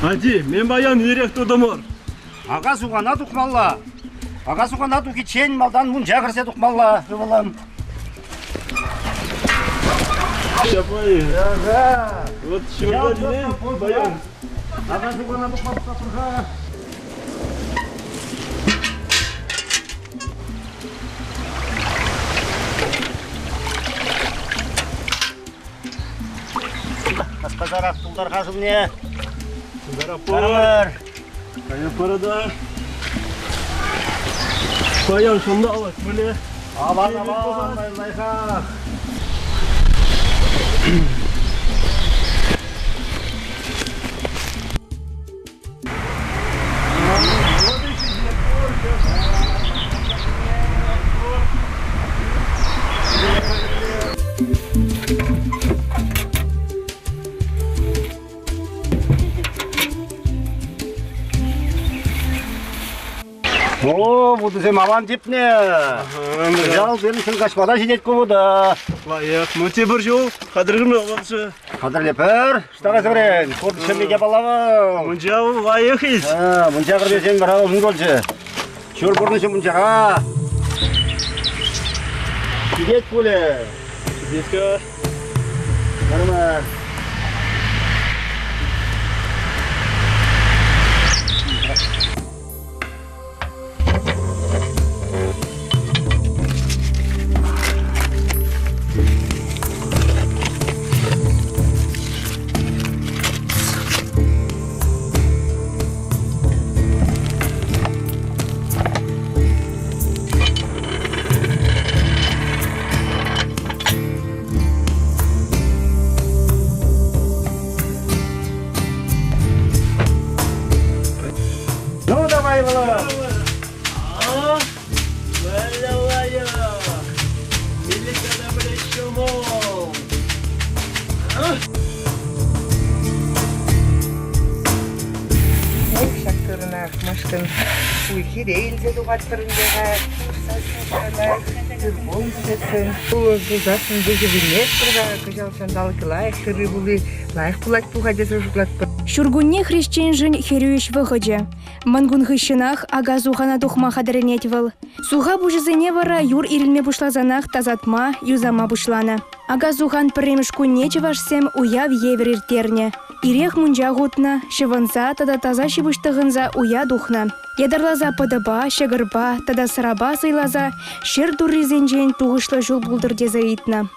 Ади, мен баян ерек тұрдымыр. Аға суғана тұқмалла. Аға суғана тұқи чен малдан мұн жағырсе тұқмалла. Рыбалам. Шапай. Аға. Вот шырға дейін, баян. Аға суғана тұқмалла тұрға. Қасқазарақ тұлдар қажым не? Қарапар. Қая парада. Баян шонда алақ біле. Абан, лайқа. О, буду сем аван типне. Жал беришин кашмада жидет көбөдө. Лайық, мөте бір жол, қадырғым оғаншы. Қадырлепер, штаға сөрен, көрді шемеге балавы. Мұнжау лайық ез. Мұнжа қыр берсен бір ағыл мүнгөлші. Шөр көрніші мұнжаға. Жидет көлі. Жидетка. Барымар. Ну, давай, Володя. Шактырына машкын уйки рейлзе дугаттырындаға болмысесын. Бұлдасын дегевінет тұрға кажалсан далкылай, хыры бұлы лайық бұлат бұға дезі жұплатпы. Шургунне хрещенжин херюеш выходе. Мангун хыщынах агазу хана тухма хадыренет выл. Суға бұжызыне вара юр ирілме бұшлазанах тазатма юзама бұшлана. Агазухан піремішку нечевашсем уяв евер иртерне. Ирех мунжа гутна, шыванса тада таза шибыштығынза уя духна. Едарлаза падаба, шегырба, тада сыраба сыйлаза, шер дурризенжен туғышлы жол бұлдыр дезі итна.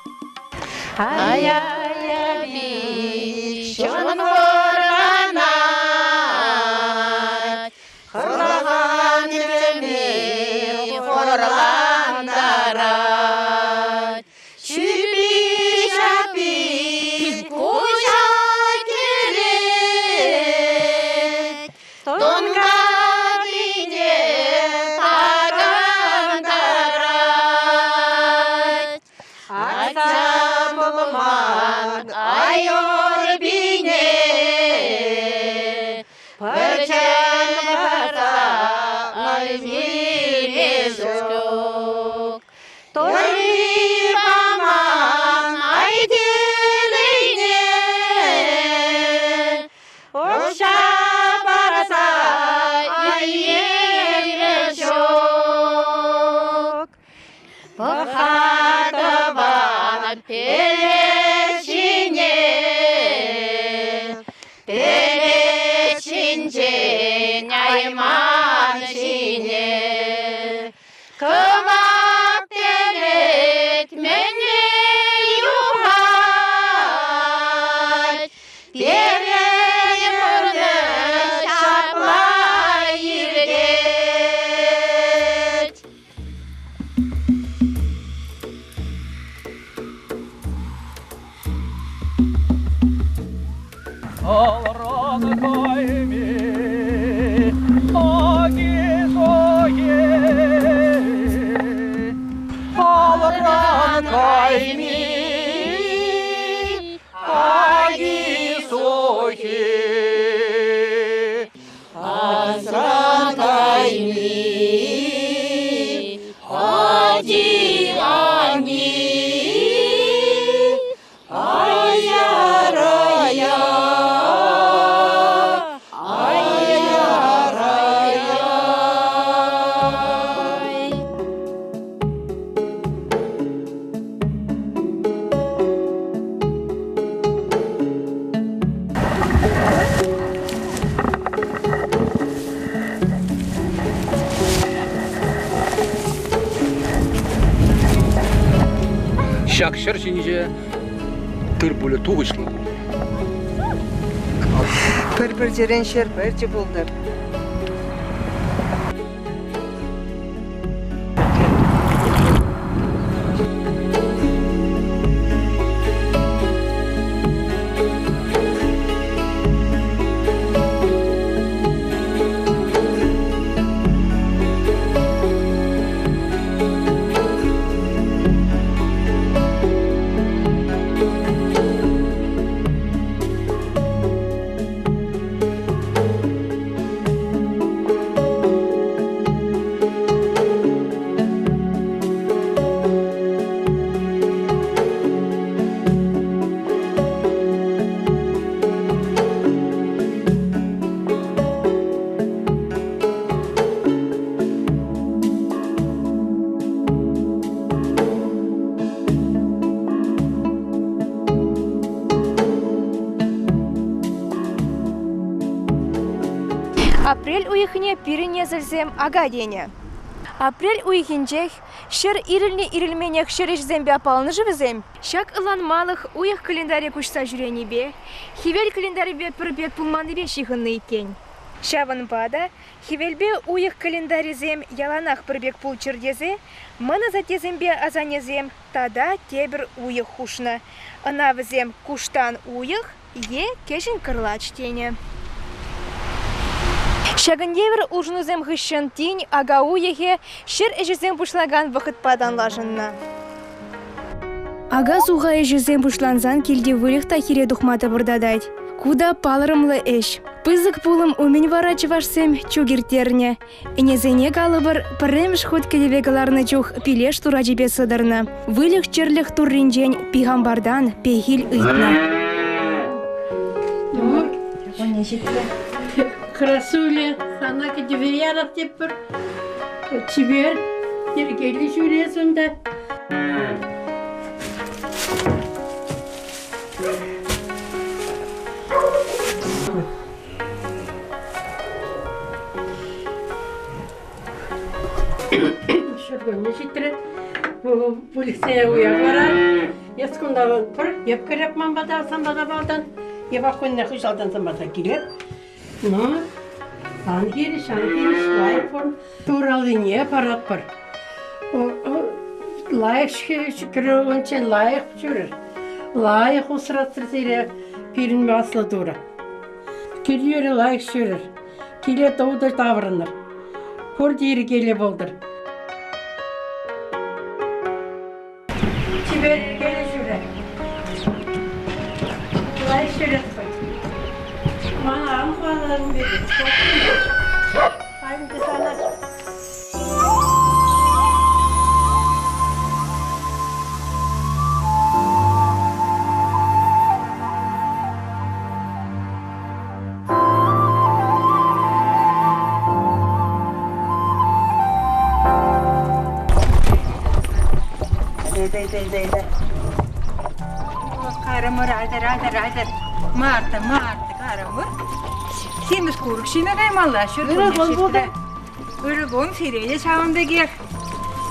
Кершинже тыр булы тугышлы. Bir жерен şerberci buldur. Апрель уйхне пирине зілзем ага дене. Апрель уйхинчех шыр ирілне ирілменех шыр ишзембе апалны живзем. Шак ыланмалық уйх календаре кушса жүрені бе, хивел календаре бе пірбек пулманы бе шихынны икен. Шаван пада, хивелбе уйх календарезем яланах пірбек пул чырдезе, мына затезембе азанезем, тада тебір уйх хушна. Анавзем куштан уйх, е кешін кырлач тене. Шагындевір ұжынызем ғышын тень ага уйхе шыр әжізем бұшлаган вақыт падан лажынна. Ага суға әжізем бұшланзан келде вылықта хире дұхматы бұрдадайд. Куда палырымлы әш. Пызык пулым умен вара чывашсем чугиртерне. Энезене калыбыр пірремш ход келевегаларны чух пилеш тура жебе сыдырны. Вылық черлік турринжен пигамбардан пейхил ыйтна. Красуля, sana ki yarat yapır. Çiver, yergeli şurasında. Şurada ne şitre? Bu polisiye uyarlar. Yaskunda var. Yapkır yapmam badarsan badavaldan. Yapakın ne kuş aldan sen bada girip. No. Şangiriş, layık var. Turalı niye parat var? Layık şükür için layık şükür. Layık o sırasıyla pirin basılı dura. Geliyor layık şükür. Geliyor doğuda davranır. Kor diri geliyor boldur. Çiver geliyor şükür. Layık şükür. Bana anılarım verir. Haydi sana. Де. Karamur, haydi. Martı, karamur. Semiz kuruk şine kaymallar. Öyle kon sireyde çağında gel.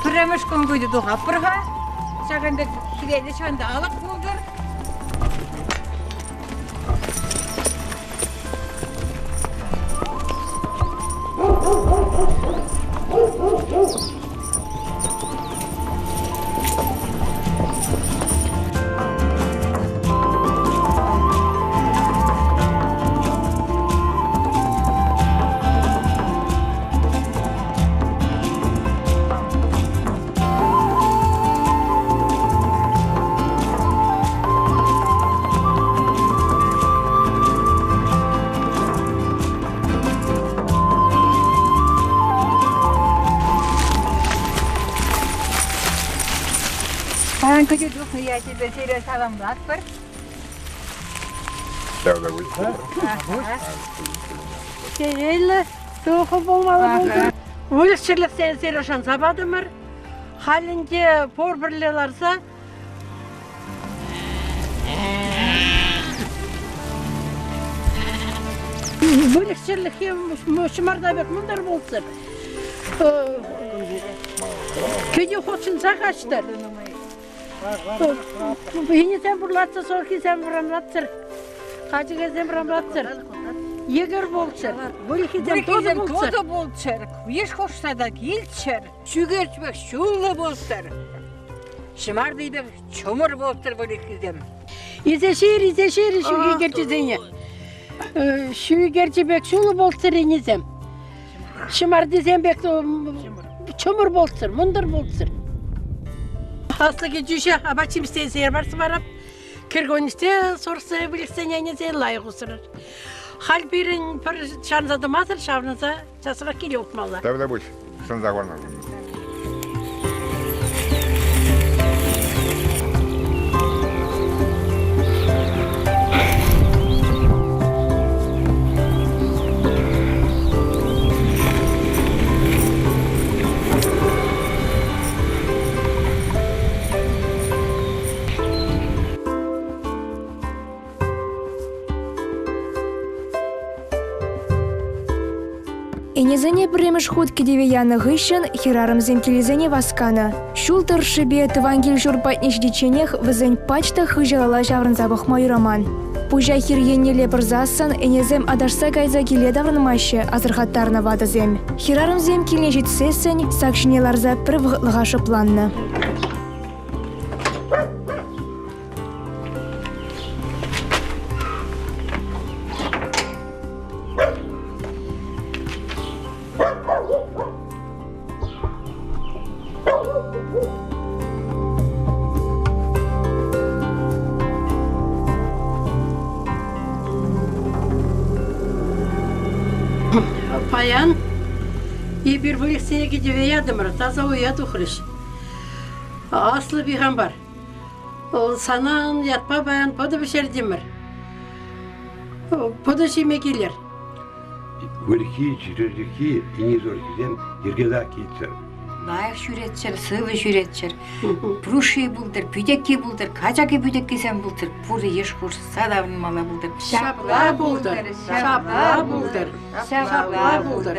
Pırramış kon koydu doğap pırha. Çağında sireyde çağında alıp buldur. Ben küçücük niyeti besire salamlar var. Seyrelle doğu bulmalı buldu. Ulaşçılık senser oşan sabadımır. Halince por birlelarsa ulaşçılık şımarda bek mundar bulsun. Köye hoşun sakaştır. Yine sen burlatsa sol ki sen buramlatsır. Kaçı sen buramlatsır. Yeger bolçer. Bu iki sen tozu bolçer. Tozu bolçer. Еш hoşsa da gilçer. Şu geçmek şuğlu bolçer. Şımar deyip çomur bolçer bu ikizem. İzeşir şu gerçi zenya. Şu gerçi bek şulu bolçer inizem. Şımar dizem bek çomur bolçer, mundur bolçer. Aslı geçişe abaçım isteyen varsa varap. Kirgoniste sorsa bilirsen yine layık usurur. Hal birin şanza da mazır şavnıza çasıra geliyor otmalar. Tabii bu. Sen zavarlar. Энезене премеш худ кедевеяны гыщен, херарымзен келезене васканы. Шултыр шибе тывангел журпатнеш диченех вызен пачта хыжалала жаврынза бахма юраман. Пужа хиргеннеле бірзасын, энезем адашса гайза келе даврынмаще азырхаттарна вадызем. Херарымзем келне жетсесен, сакшинеларза пір вғытлыға планны. Payan, iyi bir bıyık sene gidiyor yadımır, taza uyuya tukuluş. Aslı bir hambar. O sanan yatma bayan poda bir şey demir. Poda şeyme gelir. Вырки, четверки, и не зоркизем, ергедаки цер. Layık şüretçer, sıvı şüretçer. Pruşi buldur, püdekki buldur, kaçaki püdekki sen buldur. Burada yeş kursa davranmalı buldur. Şapla buldur, şapla buldur, şapla buldur.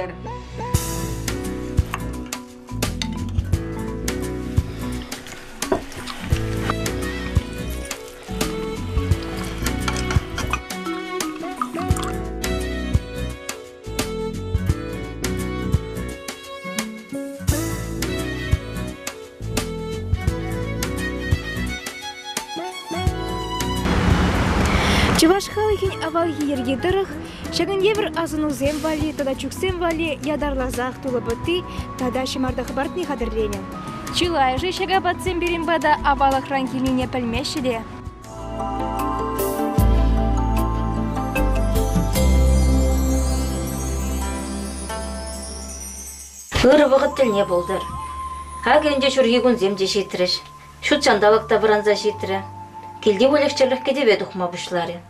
Чывашхалыхин авалхи ерге дырых, шагынге бір азынузем вали, тада чуксем вали, ядарлазах тулыбыты, тада шымардах бартни хадырлене. Чылай же шага батсем берем бада авалах ранкелине пәлмешіде. Ыры вағыт тіліне болдыр. Агенде шүрге күнзем де шетіріш. Шутчандалықта бұранза шетірі. Келде өлекшірлік кедебе дұқма бұшлары.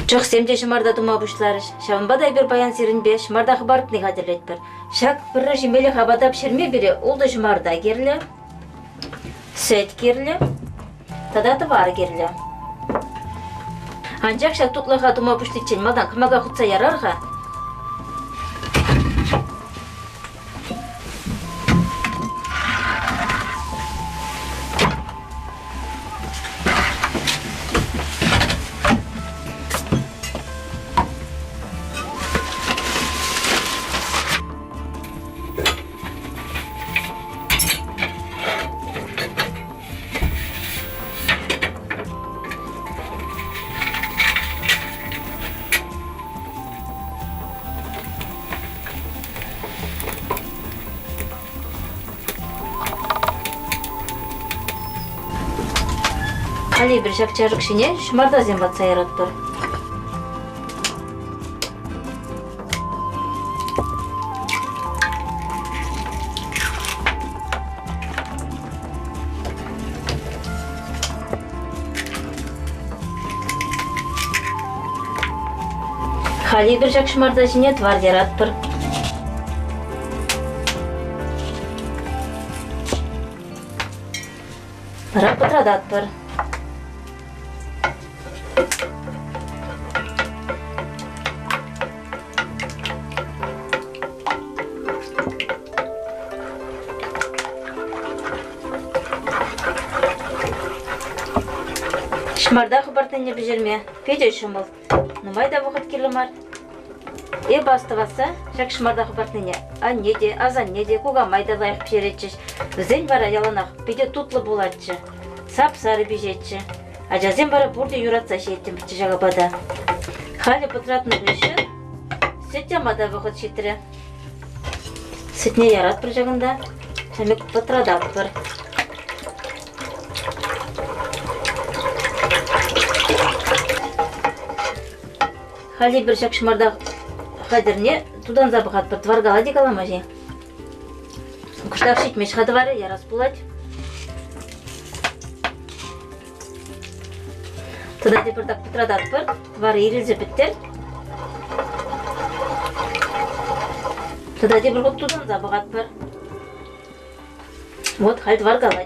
Чоқсем де шымарда дума бұшлары. Шавынбадай бір баян сирінбе шымардағы барытны қадірлет бір. Шак бірі жемелі қабадап шерме бере олды шымарда керлі. Сөйт керлі. Тадаты бары керлі. Анчақ шак тұқлаға дума бұшты ченмадан кымаға құтса ярарға. Али бір жақ жарық шіне шымарда зембат сайрат тұр. Хали бір жақ шымарда жіне твар ярат тұр. Рап бұтрадат тұр. Шмарда хабартыне бежерме, Петя шумыл. Нумайда вақыт келемар. Бастываса, шак шмарда хабартыне. Аннеде, азаннеде, кугамайда лайық пішеретчіш. Зен бара яланақ, Петя тутлы болатчы. Сап сары бежетчі. Ажазен бара бұрды юратса шеттім бітчі жағабада. Халі пұтратны бүйші, сүт ямада вақыт шеттірі. Сүтіне ярат бір жағында, шамек пұтрадап бір. Халі бір шак шмарда қадырне тудан забығат бір тваргала декалама же. Күштақ шетмеш қады бары, ярас болады. Туда де бірдақ пұтрадат бір, твары ерілзі біттер. Туда де бір ғып тудан забығат бір. Вот, хал тваргала.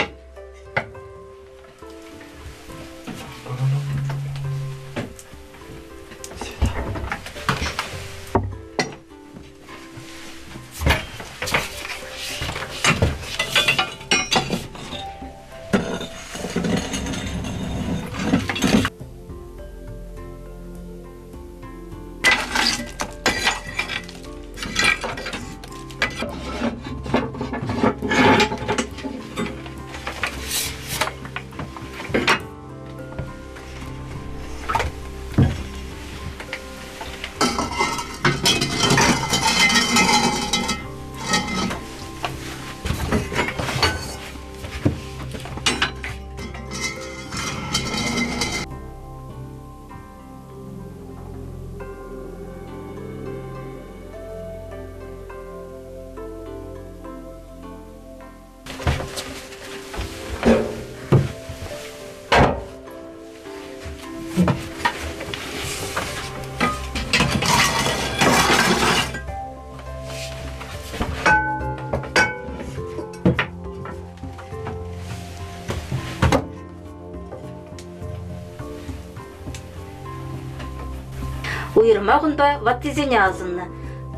Уйырмағын ба, ваттезене азынны.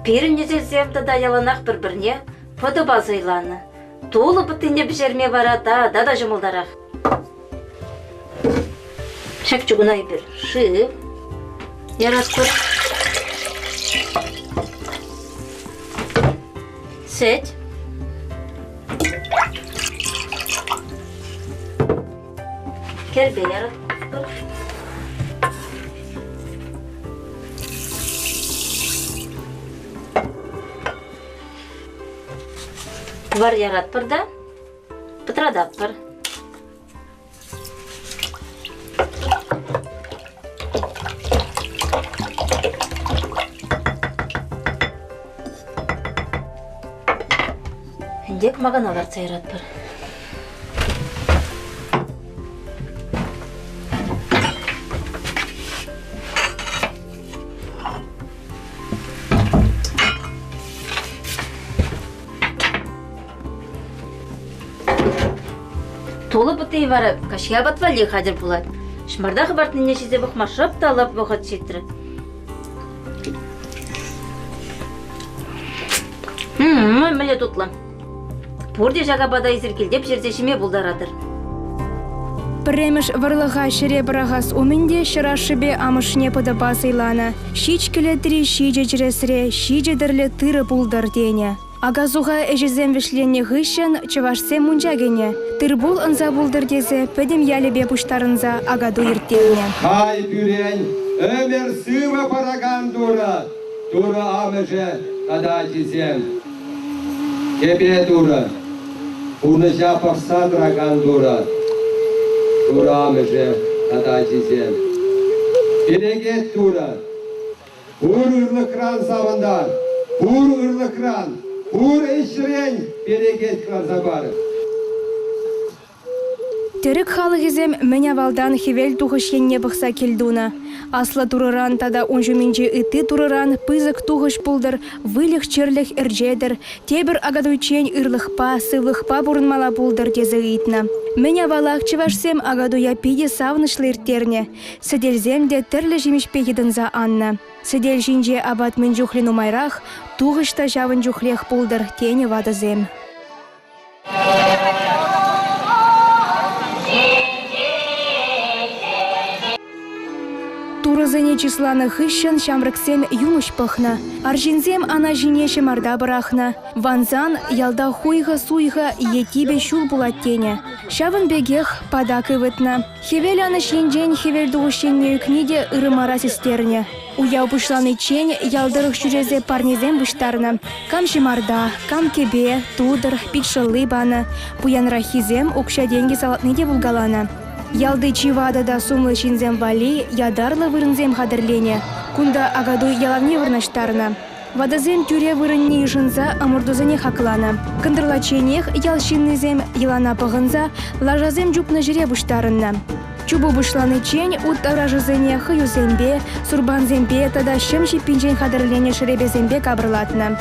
Пирін незелзем да яланақ бір-бірне, пыды базайланы. Толы бұттыне бішерме бара да жұмылдарақ. Шак чугунай бір шып, яратқыр. Сет. Кербе яратқыр. Var yarat bir da, pıtradap bir. Hindek maganalar sayrat bir. Толы бұтый бары, кашия батвали қадыр бұлад. Шмарда қыбартын нешезе бұқмашып талап бұқыт шеттірі. Мүлі тұтлым. Бұрде жаға бада изіркелдеп жердешіме бұлдарадыр. Премеш варлыға шыре бірағас өмінде шырашыбе амышне пыды басыланы. Шичкілі тірі шиже жүресіре, шиже дірлі тыры бұлдар дене. Агазуға әжізем вішленне ғышын чывашсем мұнжагене. Тырбул ынза бұлдыр дезе пөдім ялебе пұштарынза агаду ертене. Хай бүрен, өмір сыва параган дура, дура амыжы қада жезем. Кепе дура, ұны жапақ садраган дура, дура амыжы қада жезем. Берегет дура, бұр ұрлы кран савындар, бұр ұрлы кран, бұр ішірен берегет кран забары. Терек халығызем мәне валдан хевел туғыш енне бұқса келдуна. Асла турыран тада онжуменже ыты турыран пызык туғыш бұлдыр, вылық черлік үржедір, тебір агадуйчен ырлықпа, сывлықпа бұрынмала бұлдыр дезі ұйтна. Мәне валақ чывашсем агадуя пиде савнышлы иртерне, сәделзем де тірлі жемешпе едінза анна. Сәдел жинже абат мен жүхлін умайрақ, туғышта жавын жүхлех бұлдыр, тені вадызем. Амурдузене числаны хыщен шамрыксем юмыш пăхнă. Аржинзем ана жине шемарда бырахнă. Ванзан ялда хуйха суйха етибе шул булаттене. Шавын бегех падакы вытнă. Хевел аны шенжен хевел дуғышенне үкниде ырымара сестерне. Уяу пушланы чен ялдырых жүрезе парнезем бұштарны. Кам шемарда, кам кебе, тудыр, пикшылы баны. Пуянра хизем укша деньги салатныде булгаланы. Ялды чивада да сумлы шинзем вали, ядарлы вырынзем хадырлене. Кунда агадуй ялавне вырнаштарны. Вадазем тюре вырынне ишынса амурдузыне хакланы. Кындырлаченех ял шиннызем елана пығынса лажазем жупны жире бұштарынны. Чубу бұшланы чен ут аражызыне хыюзембе, сурбанзембе тада шымши пинжен хадырлене шыребезембе кабырлатны.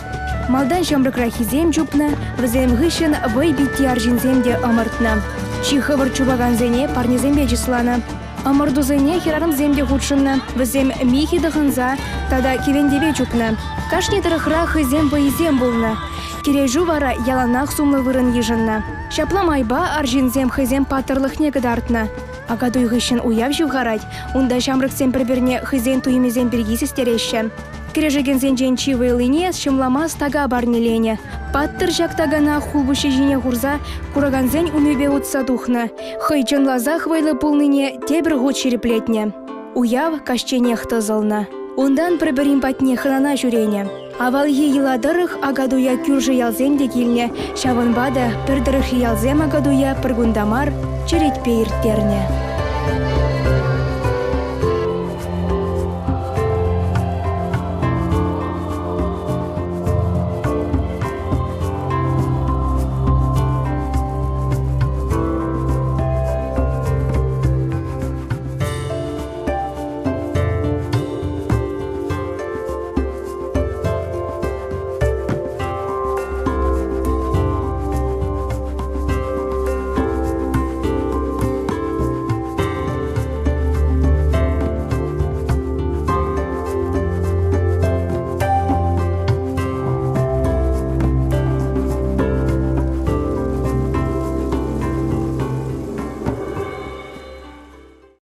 Малдан шамрыкра хизем жупны, візем ғышын вай битти аржинземде ымыртны. Чихывыр чубаганзене парнезембе жисланы. Амырдузыне херарым земде худшынны, візем михи дығынза, тада кевендеве жупны. Кашне тырықра хызем бейзем болны. Кережу вара яланақ сумлы вырын ежынны. Шаплам айба аржинзем хызем патырлықне кыдартны. Агадуй ғышын уяв жуғарать, унда шамрыксем бір-бірне хызен туймезем біргісіз тереші. Кережігензен женчи вейлине шымламас тага барнелене. Паттыр жақтагана хулбушы жине хурза кураганзен умебе утса духны. Хыйчын лазах вейлы пулныне тебір гуд череплетне. Уяв кашченех тызылны. Ондан бір-бірін патне хынана жүрене. Авалге еладырых агадуя кюржы ялзем де келне. Шавынбада пірдіріх ялзем агадуя піргундамар черетпе ирттерне.